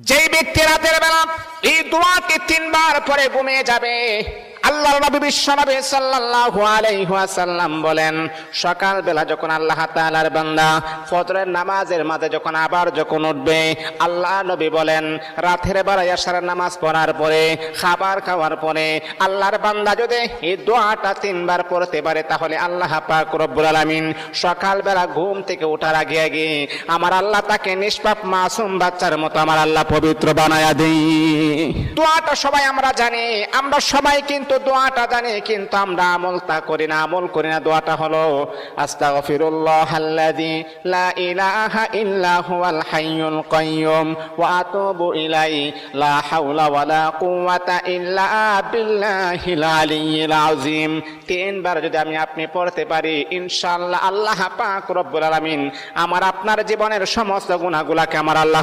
যেই ব্যক্তি রাতের বেলা এই দোয়াটি 3 বার পরে ঘুমিয়ে যাবে, আল্লাহর নবী বিশ্বনবী সাল্লাল্লাহু আলাইহি ওয়াসাল্লাম বলেন, সকাল বেলা যখন আল্লাহ তাআলার বান্দা ফজরের নামাজের মাঝে যখন উঠবে, আল্লাহ নবী বলেন রাতের বেলা এশারের নামাজ পড়ার পরে, খাবার খাওয়ার পরে আল্লাহর বান্দা যদি এই দোয়াটা 3 বার পড়তে পারে, তাহলে আল্লাহ পাক রব্বুল আলামিন সকাল বেলা ঘুম থেকে ওঠার আগে আগে আমার আল্লাহ তাকে নিষ্পাপ মাসুম বাচ্চার মতো আমার আল্লাহ পবিত্র বানায়া দেই। দোয়াটা সবাই আমরা জানি, আমরা সবাই কিন্তু দোয়াটা জানি, কিন্তু আমরা আমল করি না। দোয়াটা হলো আস্তাগফিরুল্লাহাল্লাযী লা ইলাহা ইল্লা হুয়াল হাইয়ুল কাইয়্যুম ওয়া আতুবু ইলাইহি লা হাওলা ওয়ালা কুওয়াতা ইল্লা বিল্লাহিল আলিয়্যিল আযীম। 3 বার যদি আপনি পড়তে পারি, ইনশাআল্লাহ আল্লাহ পাক রব্বুল আলামিন আমার আপনার জীবনের সমস্ত গুনাহগুলোকে আমার আল্লাহ